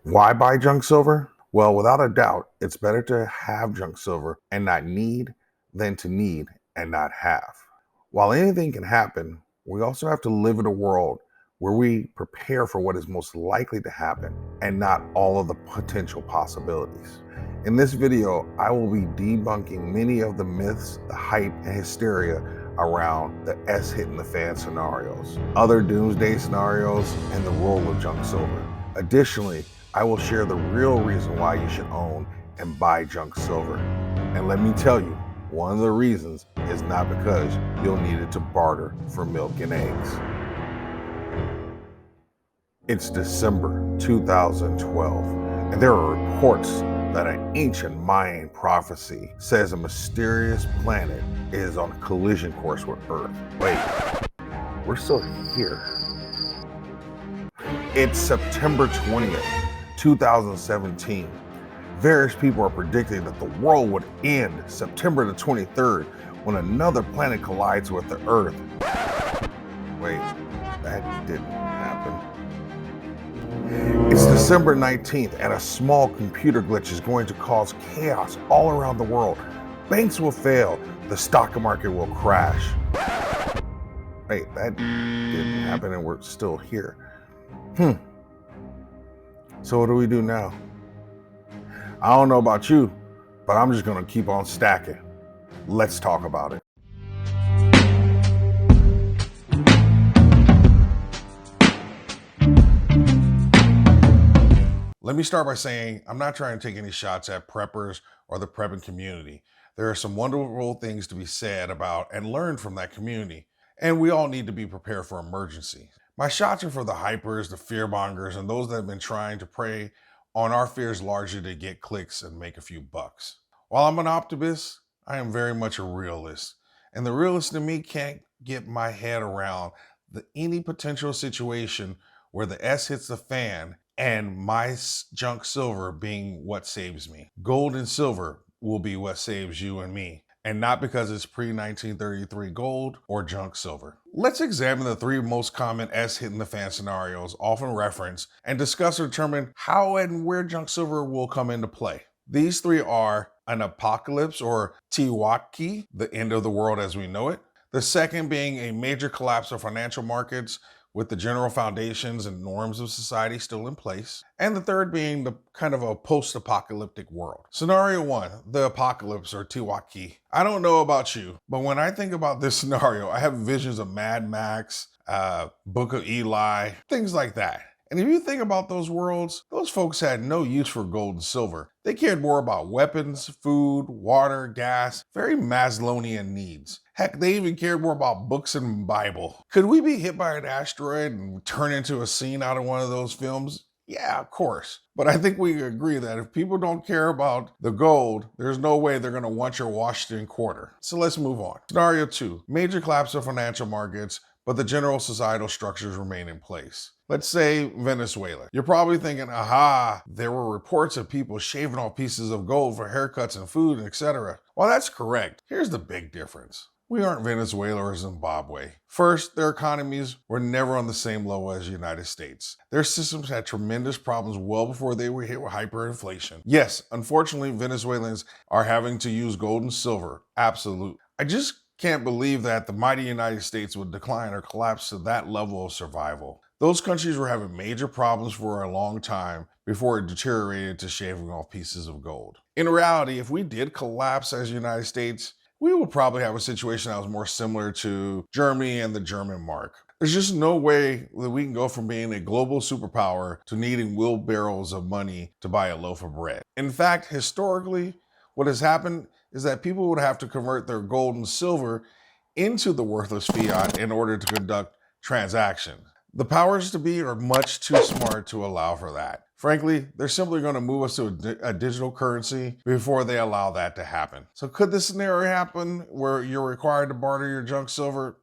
Why buy junk silver? Well, without a doubt, it's better to have junk silver and not need than to need and not have. While anything can happen, we also have to live in a world where we prepare for what is most likely to happen and not all of the potential possibilities. In this video, I will be debunking many of the myths, the hype, and hysteria around the S hitting the fan scenarios, other doomsday scenarios, and the role of junk silver. Additionally, I will share the real reason why you should own and buy junk silver. And let me tell you, one of the reasons is not because you'll need it to barter for milk and eggs. It's December 2012, and there are reports that an ancient Mayan prophecy says a mysterious planet is on a collision course with Earth. Wait, we're still here. It's September 20th, 2017. Various people are predicting that the world would end September the 23rd when another planet collides with the Earth. Wait, that didn't happen. It's December 19th, and a small computer glitch is going to cause chaos all around the world. Banks will fail, the stock market will crash. Wait, that didn't happen, and we're still here. So what do we do now? I don't know about you, but I'm just gonna keep on stacking. Let's talk about it. Let me start by saying I'm not trying to take any shots at preppers or the prepping community. There are some wonderful things to be said about and learned from that community, and we all need to be prepared for emergency. My shots are for the hypers, the fearmongers, and those that have been trying to prey on our fears largely to get clicks and make a few bucks. While I'm an optimist, I am very much a realist, and the realist in me can't get my head around any potential situation where the S hits the fan and my junk silver being what saves me. Gold and silver will be what saves you and me, and not because it's pre-1933 gold or junk silver. Let's examine the three most common S hitting the fan scenarios often referenced and discuss or determine how and where junk silver will come into play. These three are an apocalypse or Tiwaki, the end of the world as we know it. The second being a major collapse of financial markets with the general foundations and norms of society still in place. And the third being the kind of a post-apocalyptic world. Scenario one, the apocalypse or Tiwaki. I don't know about you, but when I think about this scenario, I have visions of Mad Max, Book of Eli, things like that. And if you think about those worlds, those folks had no use for gold and silver. They cared more about weapons, food, water, gas, very Maslowian needs. Heck, they even cared more about books and Bible. Could we be hit by an asteroid and turn into a scene out of one of those films? Yeah, of course. But I think we agree that if people don't care about the gold, there's no way they're gonna want your Washington quarter. So let's move on. Scenario two, major collapse of financial markets, but the general societal structures remain in place. Let's say Venezuela. You're probably thinking, aha, there were reports of people shaving off pieces of gold for haircuts and food, etc. Well, that's correct. Here's the big difference. We aren't Venezuela or Zimbabwe. First, their economies were never on the same level as the United States. Their systems had tremendous problems well before they were hit with hyperinflation. Yes, unfortunately, Venezuelans are having to use gold and silver. Absolute. I just can't believe that the mighty United States would decline or collapse to that level of survival. Those countries were having major problems for a long time before it deteriorated to shaving off pieces of gold. In reality, if we did collapse as the United States, we would probably have a situation that was more similar to Germany and the German mark. There's just no way that we can go from being a global superpower to needing wheelbarrows of money to buy a loaf of bread. In fact, historically, what has happened is that people would have to convert their gold and silver into the worthless fiat in order to conduct transactions. The powers to be are much too smart to allow for that. Frankly, they're simply going to move us to a digital currency before they allow that to happen. So could this scenario happen where you're required to barter your junk silver?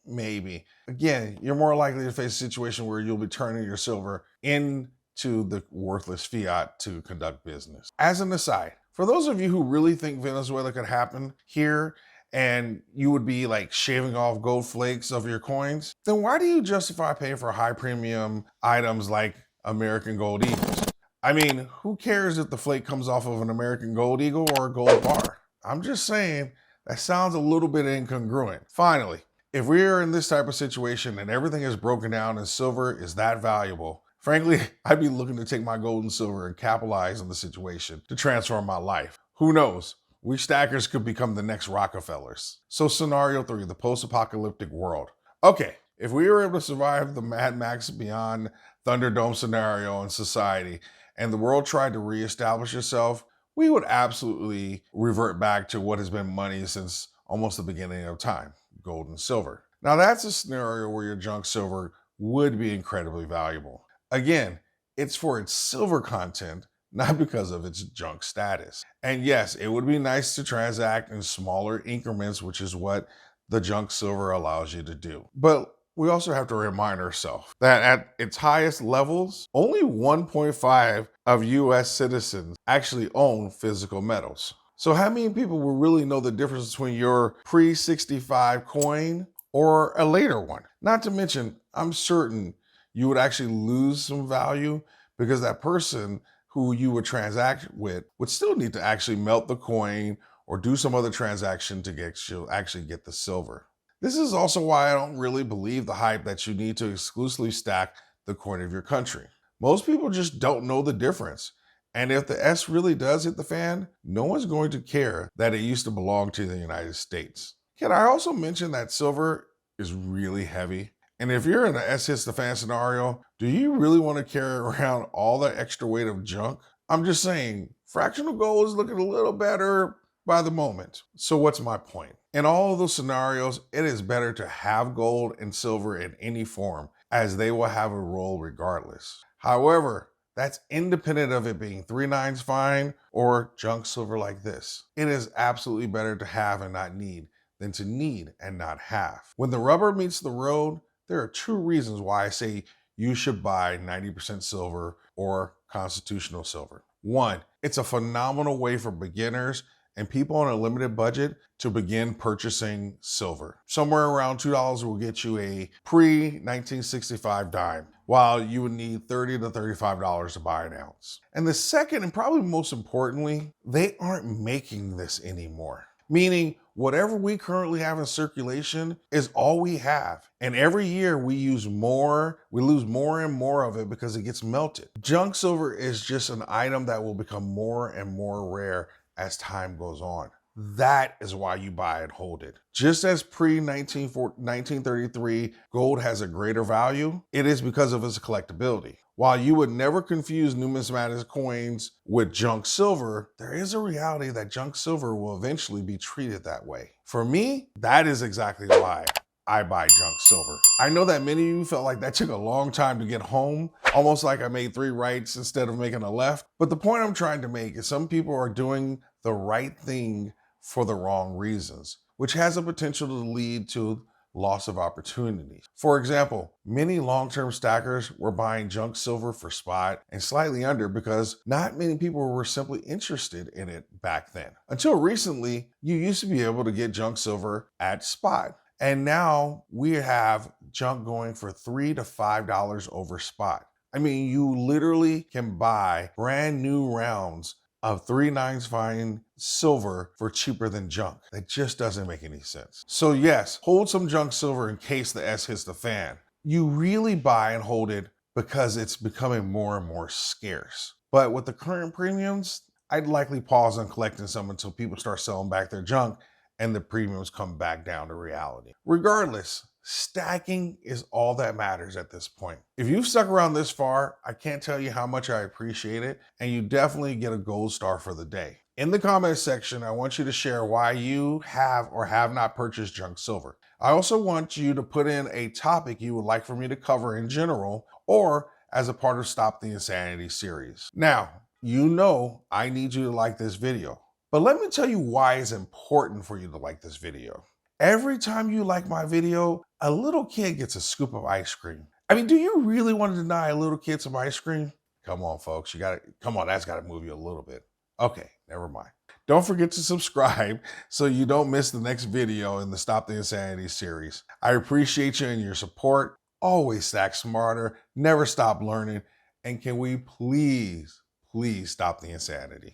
Maybe. Again, you're more likely to face a situation where you'll be turning your silver into the worthless fiat to conduct business. As an aside, for those of you who really think Venezuela could happen here, and you would be like shaving off gold flakes of your coins, then why do you justify paying for high premium items like American Gold Eagles? I mean, who cares if the flake comes off of an American Gold Eagle or a gold bar? I'm just saying that sounds a little bit incongruent. Finally, if we are in this type of situation and everything is broken down and silver is that valuable, frankly, I'd be looking to take my gold and silver and capitalize on the situation to transform my life. Who knows? We stackers could become the next Rockefellers. So scenario 3, the post-apocalyptic world. Okay, if we were able to survive the Mad Max Beyond Thunderdome scenario in society and the world tried to reestablish itself, we would absolutely revert back to what has been money since almost the beginning of time, gold and silver. Now that's a scenario where your junk silver would be incredibly valuable. Again, it's for its silver content, not because of its junk status. And yes, it would be nice to transact in smaller increments, which is what the junk silver allows you to do. But we also have to remind ourselves that at its highest levels, only 1.5 of US citizens actually own physical metals. So how many people will really know the difference between your pre-65 coin or a later one? Not to mention, I'm certain you would actually lose some value because that person who you would transact with would still need to actually melt the coin or do some other transaction to actually get the silver. This is also why I don't really believe the hype that you need to exclusively stack the coin of your country. Most people just don't know the difference. And if the S really does hit the fan, no one's going to care that it used to belong to the United States. Can I also mention that silver is really heavy? And if you're in an S hits the fan scenario, do you really want to carry around all that extra weight of junk? I'm just saying, fractional gold is looking a little better by the moment. So what's my point? In all of those scenarios, it is better to have gold and silver in any form, as they will have a role regardless. However, that's independent of it being 3 nines fine or junk silver like this. It is absolutely better to have and not need than to need and not have. When the rubber meets the road, there are 2 reasons why I say you should buy 90% silver or constitutional silver. 1, it's a phenomenal way for beginners and people on a limited budget to begin purchasing silver. Somewhere around $2 will get you a pre-1965 dime, while you would need $30 to $35 to buy an ounce. And the second, and probably most importantly, they aren't making this anymore. Meaning, whatever we currently have in circulation is all we have. And every year we lose more and more of it because it gets melted. Junk silver is just an item that will become more and more rare as time goes on. That is why you buy and hold it. Just as pre-1933 gold has a greater value, it is because of its collectability. While you would never confuse numismatic coins with junk silver, there is a reality that junk silver will eventually be treated that way. For me, that is exactly why I buy junk silver. I know that many of you felt like that took a long time to get home, almost like I made 3 rights instead of making a left. But the point I'm trying to make is some people are doing the right thing for the wrong reasons, which has a potential to lead to loss of opportunities. For example, many long-term stackers were buying junk silver for spot and slightly under because not many people were simply interested in it back then. Until recently, you used to be able to get junk silver at spot. And now we have junk going for $3 to $5 over spot. I mean, you literally can buy brand new rounds of 3 nines fine silver for cheaper than junk. That just doesn't make any sense. So yes, hold some junk silver in case the S hits the fan. You really buy and hold it because it's becoming more and more scarce. But with the current premiums, I'd likely pause on collecting some until people start selling back their junk and the premiums come back down to reality. Regardless, stacking is all that matters at this point. If you've stuck around this far, I can't tell you how much I appreciate it, and you definitely get a gold star for the day. In the comments section, I want you to share why you have or have not purchased junk silver. I also want you to put in a topic you would like for me to cover in general or as a part of Stop the Insanity series. Now, you know I need you to like this video, but let me tell you why it's important for you to like this video. Every time you like my video, a little kid gets a scoop of ice cream. I mean, do you really want to deny a little kid some ice cream? Come on, folks, that's gotta move you a little bit. Okay, never mind. Don't forget to subscribe so you don't miss the next video in the Stop the Insanity series. I appreciate you and your support. Always stack smarter, never stop learning, and can we please Please stop the insanity.